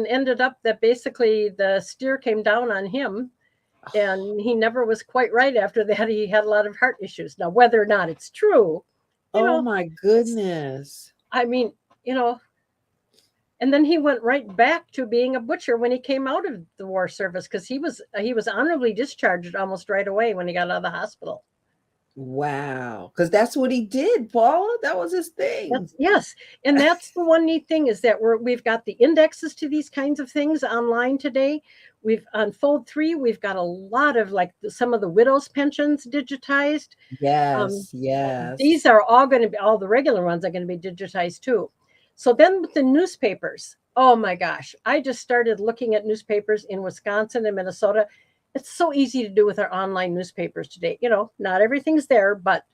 ended up that basically the steer came down on him, and he never was quite right after that. He had a lot of heart issues. Now, whether or not it's true, my goodness. I mean, and then he went right back to being a butcher when he came out of the war service, because he was honorably discharged almost right away when he got out of the hospital. Wow, because that's what he did, Paula. That was his thing. Yes, and that's the one neat thing, is that we've got the indexes to these kinds of things online today. We've on Fold 3, we've got a lot of some of the widows' pensions digitized. Yes, yes. These are all going to be, all the regular ones are going to be digitized too. So then with the newspapers, oh my gosh, I just started looking at newspapers in Wisconsin and Minnesota. It's so easy to do with our online newspapers today. Not everything's there, but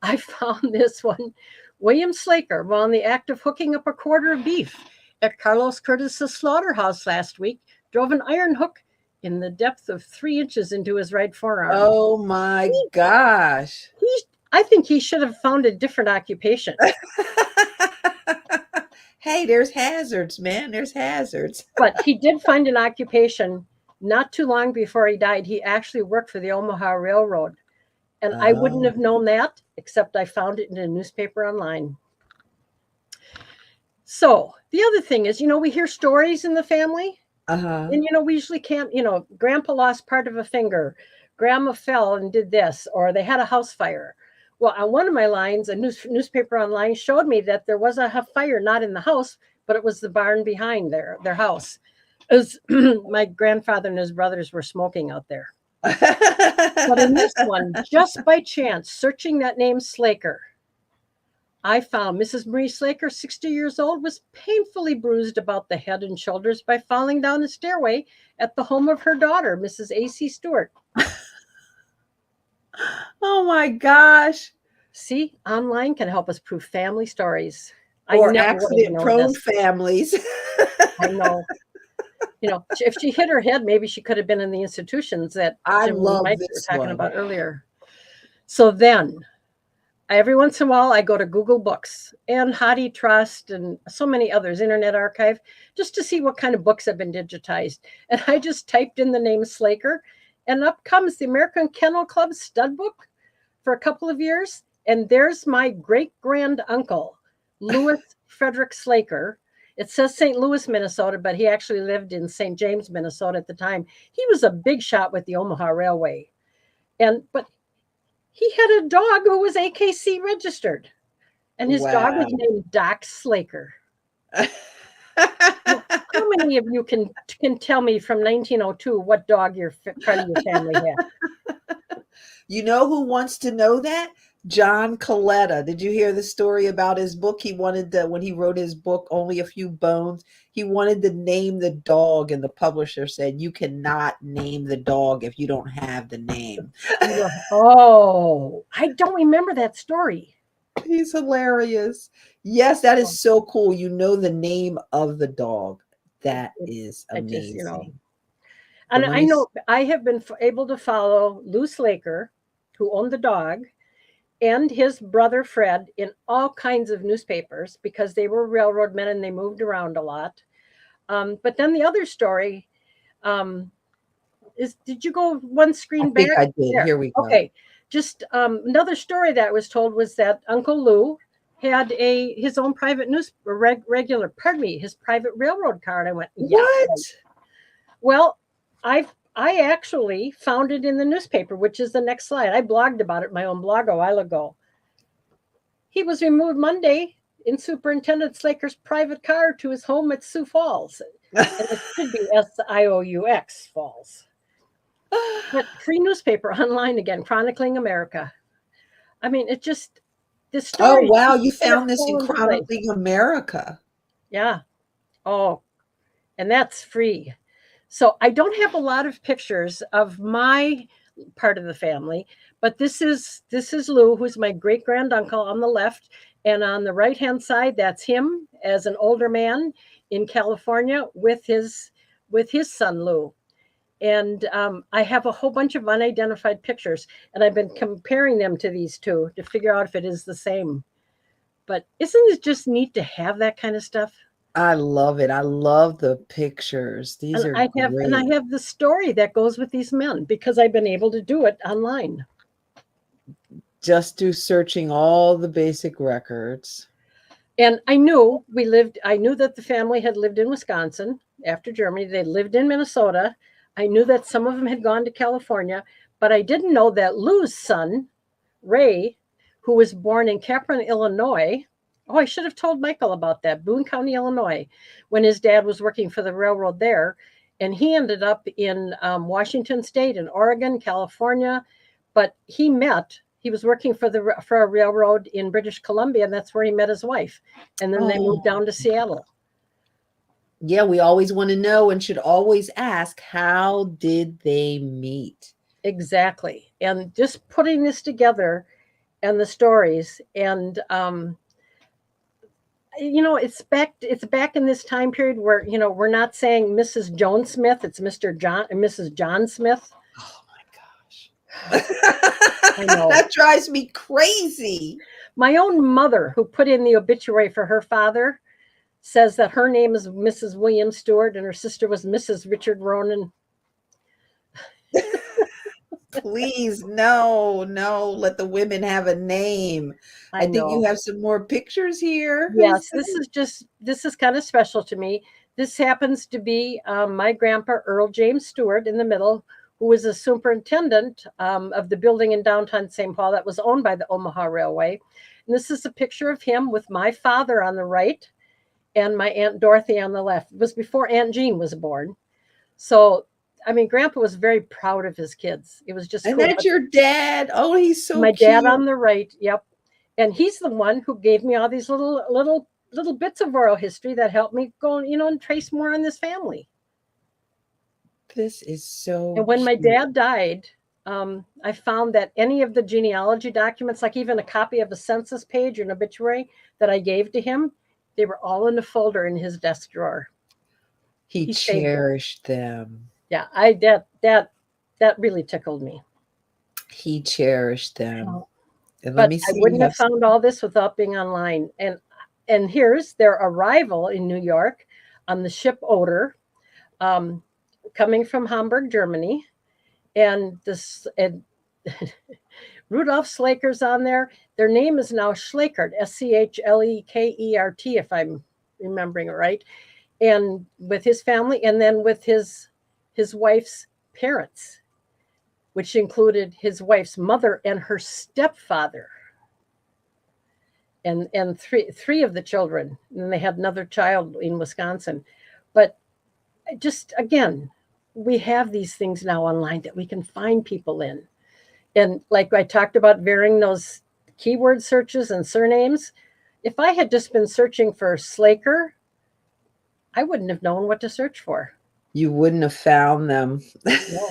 I found this one. William Slaker, while in the act of hooking up a quarter of beef, at Carlos Curtis's slaughterhouse last week drove an iron hook in the depth of 3 inches into his right forearm. Oh my gosh. I think he should have found a different occupation. Hey, there's hazards, man. There's hazards. But he did find an occupation not too long before he died. He actually worked for the Omaha Railroad. And I wouldn't have known that, except I found it in a newspaper online. So the other thing is, we hear stories in the family. And, we usually can't, Grandpa lost part of a finger. Grandma fell and did this, or they had a house fire. Well, on one of my lines, a newspaper online showed me that there was a fire, not in the house, but it was the barn behind their house. It was my grandfather and his brothers were smoking out there. But in this one, just by chance, searching that name Slaker, I found Mrs. Marie Slaker, 60 years old, was painfully bruised about the head and shoulders by falling down the stairway at the home of her daughter, Mrs. A.C. Stewart. Oh my gosh. See, online can help us prove family stories. Or accident-prone families. I know. If she hit her head, maybe she could have been in the institutions that I Jim love and Mike this were talking one. about earlier. So then, every once in a while, I go to Google Books and Hottie Trust and so many others, Internet Archive, just to see what kind of books have been digitized. And I just typed in the name Slaker, and up comes the American Kennel Club stud book for a couple of years. And there's my great-grand uncle, Louis Frederick Slaker. It says St. Louis, Minnesota, but he actually lived in St. James, Minnesota at the time. He was a big shot with the Omaha Railway. But he had a dog who was AKC registered. And his dog was named Doc Slaker. How many of you can tell me from 1902 what dog your part of your family had? You know who wants to know that? John Coletta. Did you hear the story about his book? He wanted when he wrote his book, Only a Few Bones, he wanted to name the dog, and the publisher said, you cannot name the dog if you don't have the name. Oh, I don't remember that story. He's hilarious. Yes, that is so cool. You know the name of the dog. That is amazing. And I know I have been able to follow Lou Slaker, who owned the dog, and his brother Fred in all kinds of newspapers because they were railroad men and they moved around a lot. But then the other story is, did you go one screen back? I did. Here we go. Okay. Just another story that was told was that Uncle Lou had his own private his private railroad car. And I went, what? Well, I actually found it in the newspaper, which is the next slide. I blogged about it in my own blog a while ago. He was removed Monday in Superintendent Slaker's private car to his home at Sioux Falls. And it should be SIOUX Falls. But free newspaper online again, chronicling America. I mean, it just, this story. Oh, wow. You found this in Chronicling America. Yeah. Oh, and that's free. So I don't have a lot of pictures of my part of the family, but this is Lou, who's my great granduncle on the left, and on the right hand side, that's him as an older man in California with his son Lou. And I have a whole bunch of unidentified pictures, and I've been comparing them to these two to figure out if it is the same. But isn't it just neat to have that kind of stuff? I love it. I love the pictures. These are great. And I have the story that goes with these men because I've been able to do it online. Just through searching all the basic records. And I knew that the family had lived in Wisconsin after Germany. They lived in Minnesota. I knew that some of them had gone to California, but I didn't know that Lou's son, Ray, who was born in Capron, Illinois. Oh, I should have told Michael about that. Boone County, Illinois, when his dad was working for the railroad there. And he ended up in Washington State and Oregon, California. But he was working for a railroad in British Columbia, and that's where he met his wife. And then they moved down to Seattle. Yeah, we always want to know and should always ask, how did they meet? Exactly. And just putting this together and the stories, and it's back in this time period where, we're not saying Mrs. Joan Smith, it's Mr. John and Mrs. John Smith. Oh my gosh. I know. That drives me crazy. My own mother, who put in the obituary for her father, says that her name is Mrs. William Stewart and her sister was Mrs. Richard Ronan. Please, no, let the women have a name. I think you have some more pictures here. Yes, this is kind of special to me. This happens to be my grandpa, Earl James Stewart, in the middle, who was a superintendent of the building in downtown St. Paul that was owned by the Omaha Railway. And this is a picture of him with my father on the right and my Aunt Dorothy on the left. It was before Aunt Jean was born. So, I mean, Grandpa was very proud of his kids. It was just And cool. that's your dad. Oh, he's so my cute. Dad on the right. Yep. And he's the one who gave me all these little bits of oral history that helped me go, and trace more on this family. This is so And when cute. my dad died, I found that any of the genealogy documents, like even a copy of a census page or an obituary that I gave to him, they were all in a folder in his desk drawer. He cherished them. Yeah, that really tickled me. He cherished them. Oh. And But let me see. I wouldn't have found all this without being online. And here's their arrival in New York on the ship Oder, coming from Hamburg, Germany. And Rudolf Slaker's on there. Their name is now Schlekert, Schlekert, if I'm remembering it right. And with his family, and then with his wife's parents, which included his wife's mother and her stepfather, and three of the children. And they had another child in Wisconsin. But just, again, we have these things now online that we can find people in. And like I talked about, varying those keyword searches and surnames, if I had just been searching for Slaker, I wouldn't have known what to search for. You wouldn't have found them. No.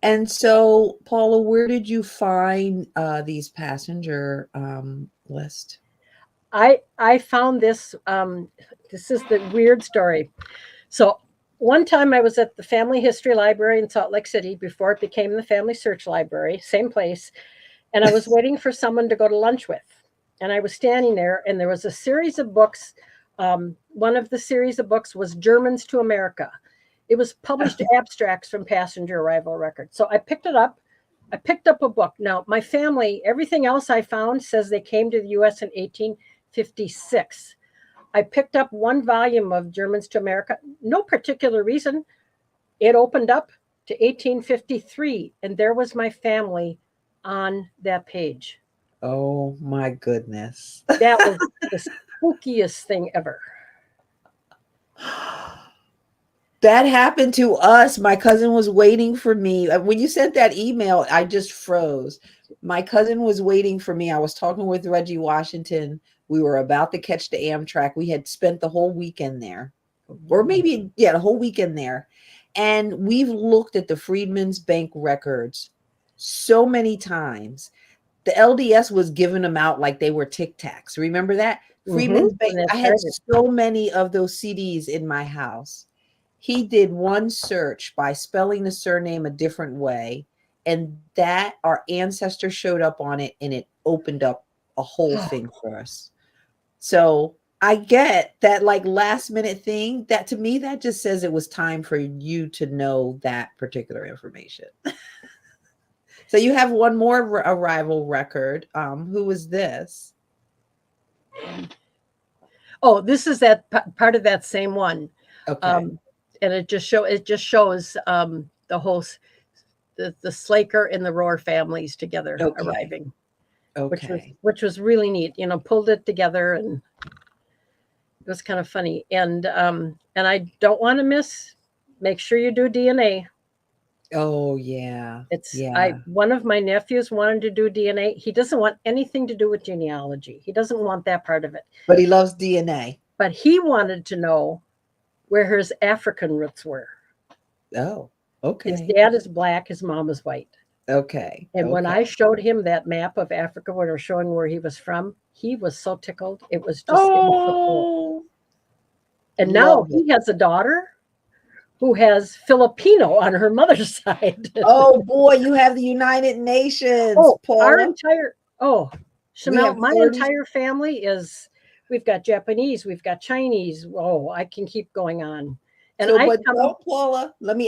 And so, Paula, where did you find these passenger list? I found this. This is the weird story. So one time I was at the Family History Library in Salt Lake City before it became the Family Search Library, same place. And I was waiting for someone to go to lunch with. And I was standing there, and there was a series of books. One of the series of books was Germans to America. It was published abstracts from passenger arrival records. So I picked it up. I picked up a book. Now, my family, everything else I found says they came to the U.S. in 1856. I picked up one volume of Germans to America. No particular reason. It opened up to 1853, and there was my family on that page. Oh, my goodness. That was the spookiest thing ever. That happened to us. My cousin was waiting for me. When you sent that email, I just froze. My cousin was waiting for me. I was talking with Reggie Washington. We were about to catch the Amtrak. We had spent the whole weekend there, or maybe, the whole weekend there. And we've looked at the Freedmen's Bank records so many times. The LDS was giving them out like they were Tic Tacs. Remember that? Freedmen's Bank. I had so many of those CDs in my house. He did one search by spelling the surname a different way, and that our ancestor showed up on it, and it opened up a whole thing for us. So I get that, like, last minute thing. That, to me, that just says it was time for you to know that particular information. So you have one more arrival record. Who was this? Oh, this is that part of that same one. Okay. And it just shows the whole the Slaker and the Rohr families together arriving. Okay. Which was really neat. Pulled it together, and it was kind of funny. And I don't want to miss. Make sure you do DNA. Oh yeah. One of my nephews wanted to do DNA. He doesn't want anything to do with genealogy. He doesn't want that part of it. But he loves DNA. But he wanted to know where his African roots were. Oh, okay. His dad is black, his mom is white. Okay. And when I Okay. showed him that map of Africa, when we were showing where he was from, he was so tickled. It was just, it was so cool. Oh, And now love it. he has a daughter who has Filipino on her mother's side. Oh boy, you have the United Nations, Our Paula. entire, We Shamel, have my 30. entire family is, we've got Japanese, we've got Chinese. Oh, I can keep going on. And So, I but come, don't, Paula, we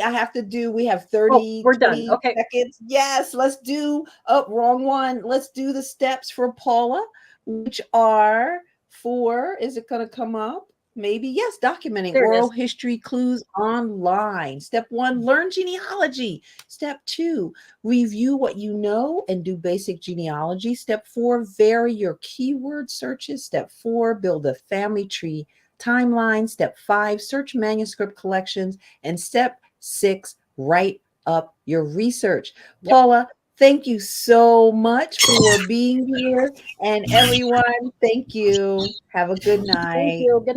have 30, we're done. 20 Okay. seconds. Yes, let's do, wrong one. Let's do the steps for Paula, which are for, is it going to come up? Maybe, yes, documenting There it oral is. history clues online. Step 1, learn genealogy. Step 2, review what you know and do basic genealogy. Step 4, vary your keyword searches. Step 4, build a family tree timeline. Step 5, search manuscript collections. And step 6, write up your research. Yep. Paula, thank you so much for being here. And everyone, thank you. Have a good night. Thank you. Good